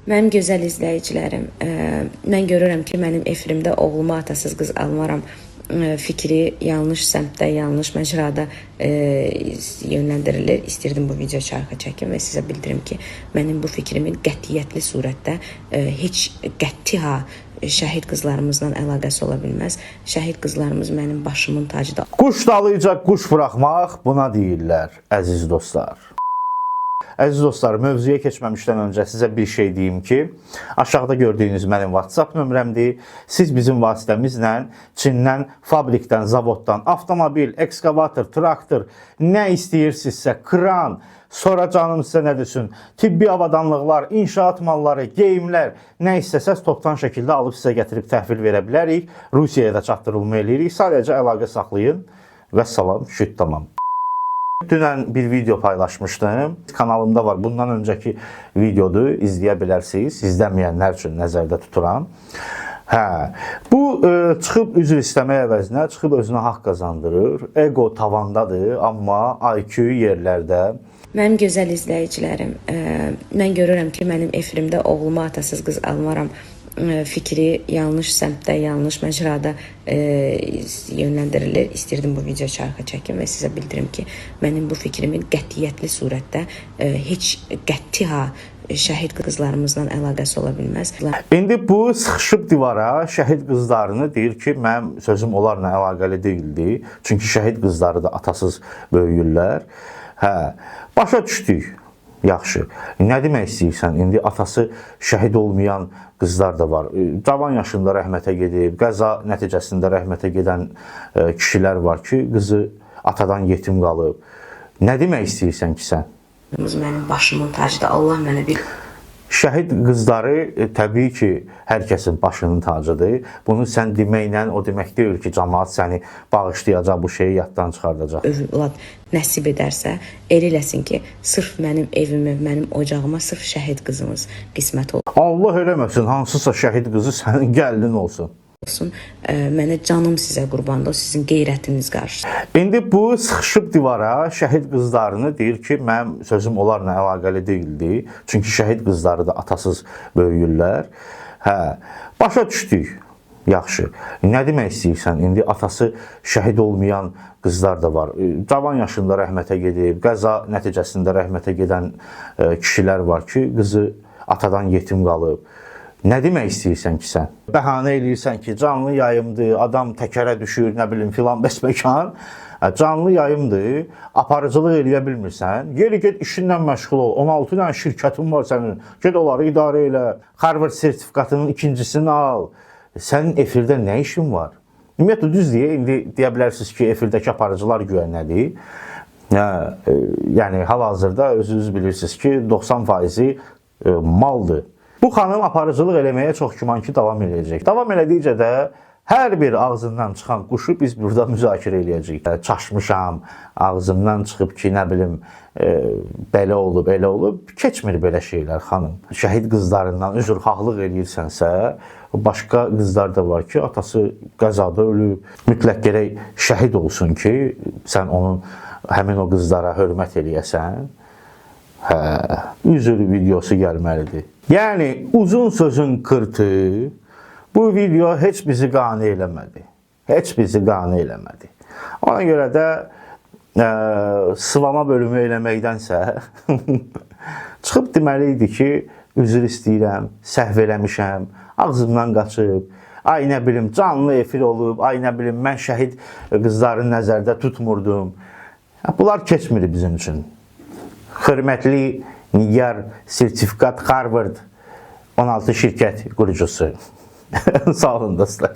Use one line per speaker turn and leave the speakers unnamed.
Mənim gözəl izləyicilərim, mən görürəm ki, mənim efrimdə oğluma atasız qız almaram fikri yanlış səmtdə, yanlış məcrada yönləndirilir. İstirdim bu video çarxı çəkim və sizə bildirim ki, mənim bu fikrimin qətiyyətli surətdə heç qəti şəhid qızlarımızla əlaqəsi ola bilməz. Şəhid qızlarımız mənim başımın tacıdır.
Quş dalayacaq quş buraxmaq buna deyirlər, əziz dostlar. Əziz dostlar, mövzuya keçməmişdən öncə sizə bir şey deyim ki, aşağıda gördüyünüz mənim WhatsApp nömrəmdir. Siz bizim vasitəmizlə Çindən, fabrikdən, zavoddan, avtomobil, ekskavator, traktor, nə istəyirsinizsə, kran, sonra canım sizə nə desin, tibbi avadanlıqlar, inşaat malları, geyimlər, nə istəsəz toptan şəkildə alıb sizə gətirib təhvil verə bilərik. Rusiyaya da çatdırılma eləyirik. Sadəcə əlaqə saxlayın və salam, şüt tamam. Dünən bir video paylaşmışdım. Kanalımda var. Bundan öncəki videodu. İzləyə bilərsiniz. İzləməyənlər üçün nəzərdə tuturam. Bu çıxıb üzr istəmək əvəzinə çıxıb özünə haqq qazandırır. Ego tavandadır, amma IQ yerlərdə.
Mənim gözəl izləyicilərim, mən görürəm ki, mənim efrimdə oğluma atasız qız almaram fikri yanlış səmtdə, yanlış məcrada yönləndirilir. İstirdim bu video çarxı çəkim və sizə bildirim ki, mənim bu fikrimin qətiyyətli surətdə heç qəti şəhid qızlarımızla əlaqəsi ola bilməz.
İndi bu sıxışıb divara şəhid qızlarını deyir ki, mənim sözüm onlarla əlaqəli deyildi. Çünki şəhid qızları da atasız böyüyürlər. Başa düşdük. Yaxşı. Nə demək istəyirsən? İndi atası şəhid olmayan qızlar da var. Cavan yaşında rəhmətə gedib, qəza nəticəsində rəhmətə gedən kişilər var ki, qızı atadan yetim qalıb. Nə demək istəyirsən ki sən?
Mənim başımın tacıdır. Allah mənə bir...
Şəhid qızları təbii ki, hər kəsin başının tacıdır. Bunu sən deməklə o demək deyil ki, cəmaət səni bağışlayacaq, bu şeyi yaddan çıxardacaq.
Övlad nəsib edərsə, eləsin ki, sırf mənim evimə, mənim ocağıma sırf şəhid qızımız qismət olsun.
Allah eləməsin, hansısa şəhid qızı sənin gəlinin olsun.
Mənə canım sizə qurbandır, o sizin qeyrətiniz qarşısında.
İndi bu sıxışıb divara şəhid qızlarını deyir ki, mənim sözüm onlarla əlaqəli deyildi. Çünki şəhid qızları da atasız böyüyürlər. Başa düşdük. Yaxşı. Nə demək istəyirsən? İndi atası şəhid olmayan qızlar da var. Cavan yaşında rəhmətə gedib, qəza nəticəsində rəhmətə gedən kişilər var ki, qızı atadan yetim qalıb. Nə demək istəyirsən ki sən? Bəhanə eləyirsən ki, canlı yayımdır, adam təkərə düşür, nə bilim filan bəsməkan. Canlı yayımdır, aparıcılıq eləyə bilmirsən. Geri get işinlə məşğul ol. 16 dənə şirkətin var sənin. Get onları idarə elə. Harvard sertifikatının ikincisini al. Sənin efirdə nə işin var? Ümumiyyətlə düz deyə, indi deyə bilərsiniz ki, efirdəki aparıcılar güya nədir? Yəni, hal-hazırda özünüz bilirsiniz ki, 90%-i maldır. Bu xanım aparıcılıq eləməyə çox güman ki, davam edəcək. Davam elədikcə də hər bir ağzından çıxan quşu biz burada müzakirə eləyəcəyik. Çaşmışam, ağzımdan çıxıb ki, nə bilim, belə olub, elə olub. Keçmir belə şeylər, xanım. Şəhid qızlarından üzrxahlıq eləyirsənsə, başqa qızlar da var ki, atası qəzada ölüb. Mütləq gərək şəhid olsun ki, sən onun, həmin o qızlara hörmət eləyəsən. Üzr videosu gəlməlidir. Yəni, uzun sözün qırtı, bu video heç bizi qane eləmədi. Heç bizi qane eləmədi. Ona görə də sıvama bölümü eləməkdənsə, çıxıb deməli idi ki, üzr istəyirəm, səhv eləmişəm, ağzımdan qaçıb, ay nə bilim, canlı efir olub, ay nə bilim, mən şəhid qızların nəzərdə tutmurdum. Bunlar keçmir bizim üçün. Hörmətli Nigar sertifikat Harvard 16 şirkət qurucusu. Sağ olun dostlar.